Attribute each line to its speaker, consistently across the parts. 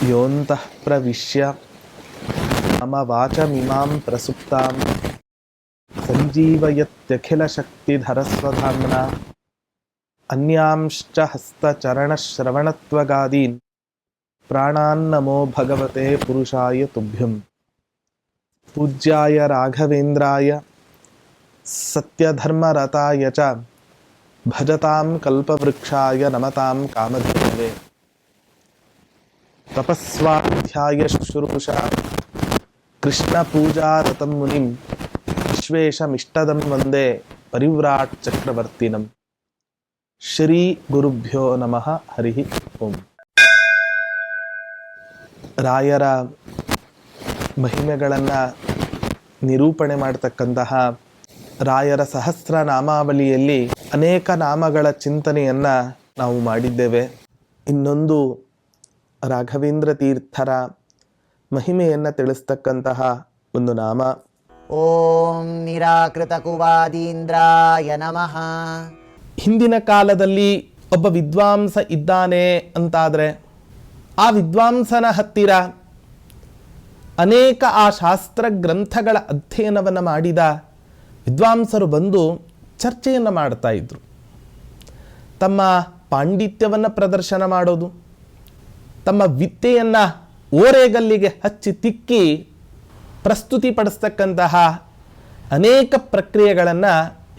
Speaker 1: ಯೋಂತಃ ಪ್ರವಿಶ್ಯ ಮಮ ವಾಚಮಿಮಾಂ ಪ್ರಸುಪ್ತಾಂ ಸಂಜೀವಯತ್ಯಖಿಲಶಕ್ತಿಧರಸ್ವಧಾಮ್ನಾ ಅನ್ಯಾಂಶ್ಚ ಹಸ್ತಚರಣಶ್ರವಣತ್ವಗಾದೀನ್ ಪ್ರಾಣಾನ್ನಮೋ ಭಗವತೆ ಪುರುಷಾಯ ತುಭ್ಯಂ. ಪೂಜ್ಯಾಯ ರಾಘವೇಂದ್ರಾಯ ಸತ್ಯಧರ್ಮರತಾಯ ಚ ಭಜತಾಂ ಕಲ್ಪವೃಕ್ಷಾಯ ನಮತಾಂ ಕಾಮಧೇನವೇ. ತಪಸ್ವಾಧ್ಯಾಯ ಶುಶ್ರೂಷಾ ಕೃಷ್ಣಪೂಜಾರತಂ ಮುನಿಂ ವಿಶ್ವೇಶಮಿಷ್ಟದಂ ವಂದೇ ಪರಿವ್ರಾಟ್ ಚಕ್ರವರ್ತಿನಂ. ಶ್ರೀ ಗುರುಭ್ಯೋ ನಮಃ. ಹರಿ ಓಂ. ರಾಯರ ಮಹಿಮೆಗಳನ್ನು ನಿರೂಪಣೆ ಮಾಡತಕ್ಕಂತಹ ರಾಯರ ಸಹಸ್ರ ನಾಮಾವಳಿಯಲ್ಲಿ ಅನೇಕ ನಾಮಗಳ ಚಿಂತನೆಯನ್ನು ನಾವು ಮಾಡಿದ್ದೇವೆ. ಇನ್ನೊಂದು ರಾಘವೇಂದ್ರ ತೀರ್ಥರ ಮಹಿಮೆಯನ್ನು ತಿಳಿಸ್ತಕ್ಕಂತಹ ಒಂದು ನಾಮ
Speaker 2: ಓಂ ನಿರಾಕೃತ ಕುವಾದೀಂದ್ರಾಯ ನಮಃ.
Speaker 1: ಹಿಂದಿನ ಕಾಲದಲ್ಲಿ ಒಬ್ಬ ವಿದ್ವಾಂಸ ಇದ್ದಾನೆ ಅಂತಾದರೆ ಆ ವಿದ್ವಾಂಸನ ಹತ್ತಿರ ಅನೇಕ ಆ ಶಾಸ್ತ್ರ ಗ್ರಂಥಗಳ ಅಧ್ಯಯನವನ್ನು ಮಾಡಿದ ವಿದ್ವಾಂಸರು ಬಂದು ಚರ್ಚೆಯನ್ನು ಮಾಡ್ತಾ ಇದ್ರು. ತಮ್ಮ ಪಾಂಡಿತ್ಯವನ್ನು ಪ್ರದರ್ಶನ ಮಾಡೋದು, ತಮ್ಮ ವಿದ್ಯೆಯನ್ನು ಓರೆಗಲ್ಲಿಗೆ ಹಚ್ಚಿ ತಿಕ್ಕಿ ಪ್ರಸ್ತುತಿಪಡಿಸ್ತಕ್ಕಂತಹ ಅನೇಕ ಪ್ರಕ್ರಿಯೆಗಳನ್ನು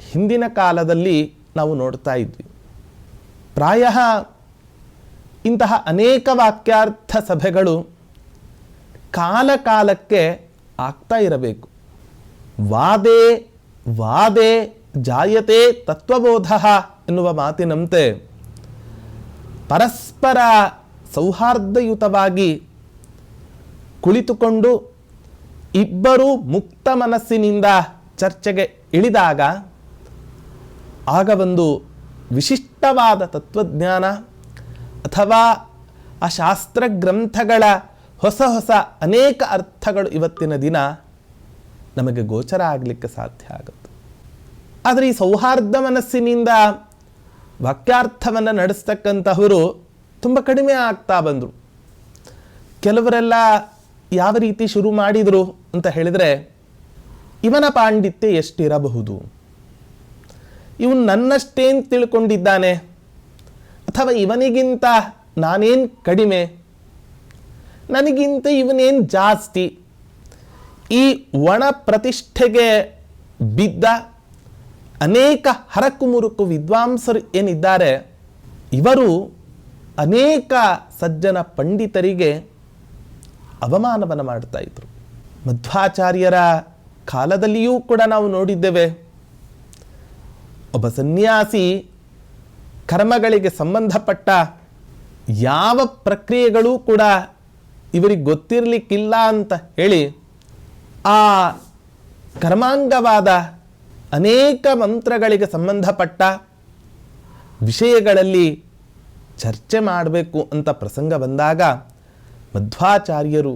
Speaker 1: ಹಿಂದಿನ ಕಾಲದಲ್ಲಿ ನಾವು ನೋಡ್ತಾ ಇದ್ವಿ. ಪ್ರಾಯ ಇಂತಹ ಅನೇಕ ವಾಕ್ಯಾರ್ಥ ಸಭೆಗಳು ಕಾಲಕಾಲಕ್ಕೆ ಆಗ್ತಾ ಇರಬೇಕು. ವಾದೇ ವಾದೇ ಜಾಯತೆ ತತ್ವಬೋಧ ಎನ್ನುವ ಮಾತಿನಂತೆ ಪರಸ್ಪರ ಸೌಹಾರ್ದಯುತವಾಗಿ ಕುಳಿತುಕೊಂಡು ಇಬ್ಬರೂ ಮುಕ್ತ ಮನಸ್ಸಿನಿಂದ ಚರ್ಚೆಗೆ ಇಳಿದಾಗ ಆಗ ಒಂದು ವಿಶಿಷ್ಟವಾದ ತತ್ವಜ್ಞಾನ ಅಥವಾ ಆ ಶಾಸ್ತ್ರ ಗ್ರಂಥಗಳ ಹೊಸ ಹೊಸ ಅನೇಕ ಅರ್ಥಗಳು ಇವತ್ತಿನ ದಿನ ನಮಗೆ ಗೋಚರ ಆಗಲಿಕ್ಕೆ ಸಾಧ್ಯ ಆಗುತ್ತೆ. ಆದರೆ ಈ ಸೌಹಾರ್ದ ಮನಸ್ಸಿನಿಂದ ವಾಕ್ಯಾರ್ಥವನ್ನು ನಡೆಸ್ತಕ್ಕಂತಹವರು ತುಂಬ ಕಡಿಮೆ ಆಗ್ತಾ ಬಂದರು. ಕೆಲವರೆಲ್ಲ ಯಾವ ರೀತಿ ಶುರು ಮಾಡಿದರು ಅಂತ ಹೇಳಿದರೆ, ಇವನ ಪಾಂಡಿತ್ಯ ಎಷ್ಟಿರಬಹುದು, ಇವನು ನನ್ನಷ್ಟೇನು ತಿಳ್ಕೊಂಡಿದ್ದಾನೆ, ಅಥವಾ ಇವನಿಗಿಂತ ನಾನೇನು ಕಡಿಮೆ, ನನಗಿಂತ ಇವನೇನು ಜಾಸ್ತಿ. ಈ ಒಣ ಪ್ರತಿಷ್ಠೆಗೆ ಬಿದ್ದ ಅನೇಕ ಹರಕು ಮುರುಕು ವಿದ್ವಾಂಸರು ಏನಿದ್ದಾರೆ, ಇವರು ಅನೇಕ ಸಜ್ಜನ ಪಂಡಿತರಿಗೆ ಅವಮಾನವನ್ನು ಮಾಡ್ತಾ ಇದ್ರು. ಮಧ್ವಾಚಾರ್ಯರ ಕಾಲದಲ್ಲಿಯೂ ಕೂಡ ನಾವು ನೋಡಿದ್ದೇವೆ, ಒಬ್ಬ ಸನ್ಯಾಸಿ ಕರ್ಮಗಳಿಗೆ ಸಂಬಂಧಪಟ್ಟ ಯಾವ ಪ್ರಕ್ರಿಯೆಗಳೂ ಕೂಡ ಇವರಿಗೆ ಗೊತ್ತಿರಲಿಕ್ಕಿಲ್ಲ ಅಂತ ಹೇಳಿ ಆ ಕರ್ಮಾಂಗವಾದ ಅನೇಕ ಮಂತ್ರಗಳಿಗೆ ಸಂಬಂಧಪಟ್ಟ ವಿಷಯಗಳಲ್ಲಿ ಚರ್ಚೆ ಮಾಡಬೇಕು ಅಂತ ಪ್ರಸಂಗ ಬಂದಾಗ ಮಧ್ವಾಚಾರ್ಯರು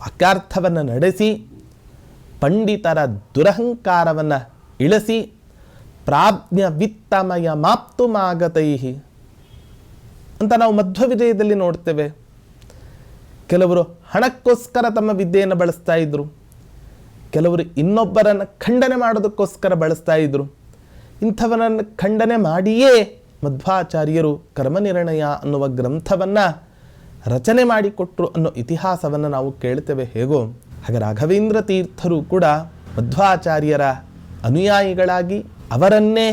Speaker 1: ವಾಕ್ಯಾರ್ಥವನ್ನು ನಡೆಸಿ ಪಂಡಿತರ ದುರಹಂಕಾರವನ್ನು ಇಳಿಸಿ ಪ್ರಾಜ್ಞ ವಿತ್ತಮಯ ಮಾಪ್ತುಮಾಗತೈ ಅಂತ ನಾವು ಮಧ್ವ ವಿಜಯದಲ್ಲಿ ನೋಡ್ತೇವೆ. ಕೆಲವರು ಹಣಕ್ಕೋಸ್ಕರ ತಮ್ಮ ವಿದ್ಯೆಯನ್ನು ಬಳಸ್ತಾ ಇದ್ರು, ಕೆಲವರು ಇನ್ನೊಬ್ಬರನ್ನು ಖಂಡನೆ ಮಾಡೋದಕ್ಕೋಸ್ಕರ ಬಳಸ್ತಾ ಇದ್ರು. ಇಂಥವರನ್ನು ಖಂಡನೆ ಮಾಡಿಯೇ ಮಧ್ವಾಚಾರ್ಯರು ಕರ್ಮನಿರ್ಣಯ ಅನ್ನುವ ಗ್ರಂಥವನ್ನು ರಚನೆ ಮಾಡಿಕೊಟ್ರು ಅನ್ನೋ ಇತಿಹಾಸವನ್ನು ನಾವು ಕೇಳ್ತೇವೆ. ಹೇಗೋ ಹಾಗೆ ರಾಘವೇಂದ್ರ ತೀರ್ಥರು ಕೂಡ ಮಧ್ವಾಚಾರ್ಯರ ಅನುಯಾಯಿಗಳಾಗಿ ಅವರನ್ನೇ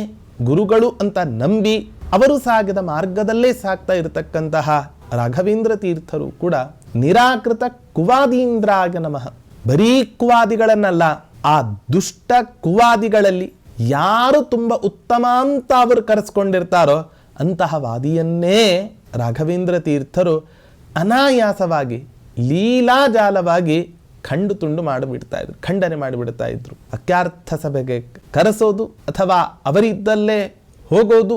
Speaker 1: ಗುರುಗಳು ಅಂತ ನಂಬಿ ಅವರು ಸಾಗಿದ ಮಾರ್ಗದಲ್ಲೇ ಸಾಗ್ತಾ ಇರತಕ್ಕಂತಹ ರಾಘವೇಂದ್ರ ತೀರ್ಥರು ಕೂಡ ನಿರಾಕೃತ ಕುವಾದೀಂದ್ರಾಯ ನಮಃ. ಬರೀ ಕುವಾದಿಗಳನ್ನಲ್ಲ, ಆ ದುಷ್ಟ ಕುವಾದಿಗಳಲ್ಲಿ ಯಾರು ತುಂಬ ಉತ್ತಮ ಅಂತ ಅವರು ಕರೆಸ್ಕೊಂಡಿರ್ತಾರೋ ಅಂತಹ ವಾದಿಯನ್ನೇ ರಾಘವೇಂದ್ರ ತೀರ್ಥರು ಅನಾಯಾಸವಾಗಿ ಲೀಲಾಜಾಲವಾಗಿ ಖಂಡು ತುಂಡು ಮಾಡಿಬಿಡ್ತಾ ಇದ್ರು, ಖಂಡನೆ ಮಾಡಿಬಿಡ್ತಾ ಇದ್ರು. ವಾಕ್ಯಾರ್ಥ ಸಭೆಗೆ ಕರೆಸೋದು ಅಥವಾ ಅವರಿದ್ದಲ್ಲೇ ಹೋಗೋದು,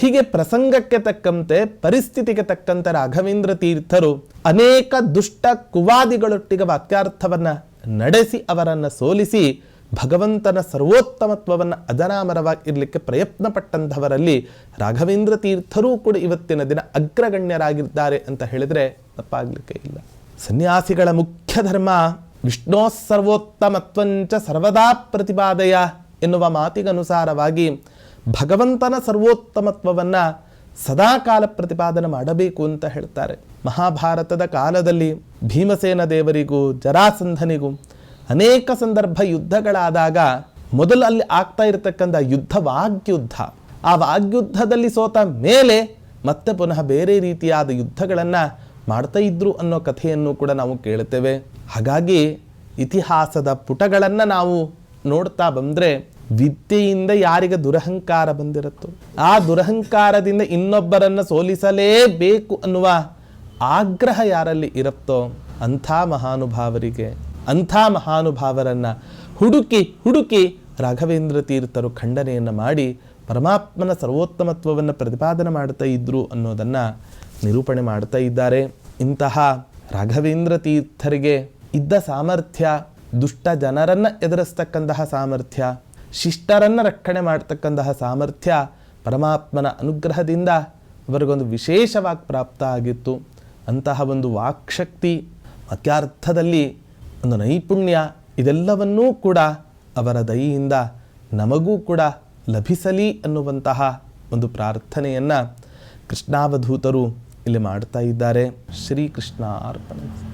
Speaker 1: ಹೀಗೆ ಪ್ರಸಂಗಕ್ಕೆ ತಕ್ಕಂತೆ ಪರಿಸ್ಥಿತಿಗೆ ತಕ್ಕಂತೆ ರಾಘವೇಂದ್ರ ತೀರ್ಥರು ಅನೇಕ ದುಷ್ಟ ಕುವಾದಿಗಳೊಟ್ಟಿಗೆ ವಾಕ್ಯಾರ್ಥವನ್ನು ನಡೆಸಿ ಅವರನ್ನು ಸೋಲಿಸಿ ಭಗವಂತನ ಸರ್ವೋತ್ತಮತ್ವವನ್ನು ಅಜರಾಮರವಾಗಿ ಇರಲಿಕ್ಕೆ ಪ್ರಯತ್ನ ಪಟ್ಟಂಥವರಲ್ಲಿ ರಾಘವೇಂದ್ರ ತೀರ್ಥರೂ ಕೂಡ ಇವತ್ತಿನ ದಿನ ಅಗ್ರಗಣ್ಯರಾಗಿದ್ದಾರೆ ಅಂತ ಹೇಳಿದರೆ ತಪ್ಪಾಗಲಿಕ್ಕೆ ಇಲ್ಲ. ಸನ್ಯಾಸಿಗಳ ಮುಖ್ಯ ಧರ್ಮ ವಿಷ್ಣೋ ಸರ್ವೋತ್ತಮತ್ವಂಚ ಸರ್ವದಾ ಪ್ರತಿಪಾದಯ ಎನ್ನುವ ಮಾತಿಗನುಸಾರವಾಗಿ ಭಗವಂತನ ಸರ್ವೋತ್ತಮತ್ವವನ್ನು ಸದಾಕಾಲ ಪ್ರತಿಪಾದನೆ ಮಾಡಬೇಕು ಅಂತ ಹೇಳ್ತಾರೆ. ಮಹಾಭಾರತದ ಕಾಲದಲ್ಲಿ ಭೀಮಸೇನ ದೇವರಿಗೂ ಜರಾಸಂಧನಿಗೂ ಅನೇಕ ಸಂದರ್ಭ ಯುದ್ಧಗಳಾದಾಗ ಮೊದಲು ಅಲ್ಲಿ ಆಗ್ತಾ ಇರತಕ್ಕಂಥ ಯುದ್ಧ ವಾಗ್ಯುದ್ಧ. ಆ ವಾಗ್ಯುದ್ಧದಲ್ಲಿ ಸೋತ ಮೇಲೆ ಮತ್ತೆ ಪುನಃ ಬೇರೆ ರೀತಿಯಾದ ಯುದ್ಧಗಳನ್ನು ಮಾಡ್ತಾ ಇದ್ರು ಅನ್ನೋ ಕಥೆಯನ್ನು ಕೂಡ ನಾವು ಕೇಳುತ್ತೇವೆ. ಹಾಗಾಗಿ ಇತಿಹಾಸದ ಪುಟಗಳನ್ನು ನಾವು ನೋಡ್ತಾ ಬಂದರೆ ವಿದ್ಯೆಯಿಂದ ಯಾರಿಗೆ ದುರಹಂಕಾರ ಬಂದಿರುತ್ತೋ, ಆ ದುರಹಂಕಾರದಿಂದ ಇನ್ನೊಬ್ಬರನ್ನು ಸೋಲಿಸಲೇಬೇಕು ಅನ್ನುವ ಆಗ್ರಹ ಯಾರಲ್ಲಿ ಇರುತ್ತೋ ಅಂಥ ಮಹಾನುಭಾವರಿಗೆ, ಅಂಥ ಮಹಾನುಭಾವರನ್ನು ಹುಡುಕಿ ರಾಘವೇಂದ್ರ ತೀರ್ಥರು ಖಂಡನೆಯನ್ನು ಮಾಡಿ ಪರಮಾತ್ಮನ ಸರ್ವೋತ್ತಮತ್ವವನ್ನು ಪ್ರತಿಪಾದನೆ ಮಾಡ್ತಾ ಇದ್ರು ಅನ್ನೋದನ್ನು ನಿರೂಪಣೆ ಮಾಡ್ತಾ ಇದ್ದಾರೆ. ಇಂತಹ ರಾಘವೇಂದ್ರ ತೀರ್ಥರಿಗೆ ಇದ್ದ ಸಾಮರ್ಥ್ಯ, ದುಷ್ಟ ಜನರನ್ನು ಎದುರಿಸ್ತಕ್ಕಂತಹ ಸಾಮರ್ಥ್ಯ, ಶಿಷ್ಟರನ್ನು ರಕ್ಷಣೆ ಮಾಡ್ತಕ್ಕಂತಹ ಸಾಮರ್ಥ್ಯ ಪರಮಾತ್ಮನ ಅನುಗ್ರಹದಿಂದ ಅವರಿಗೊಂದು ವಿಶೇಷವಾಗಿ ಪ್ರಾಪ್ತ ಆಗಿತ್ತು. ಅಂತಹ ಒಂದು ವಾಕ್ಶಕ್ತಿ, ವಾಕ್ಯಾರ್ಥದಲ್ಲಿ ಒಂದು ನೈಪುಣ್ಯ, ಇದೆಲ್ಲವನ್ನೂ ಕೂಡ ಅವರ ದಯೆಯಿಂದ ನಮಗೂ ಕೂಡ ಲಭಿಸಲಿ ಅನ್ನುವಂತಹ ಒಂದು ಪ್ರಾರ್ಥನೆಯನ್ನು ಕೃಷ್ಣಾವಧೂತರು ಇಲ್ಲಿ ಮಾಡ್ತಾ ಇದ್ದಾರೆ. ಶ್ರೀಕೃಷ್ಣ ಅರ್ಪಣೆ.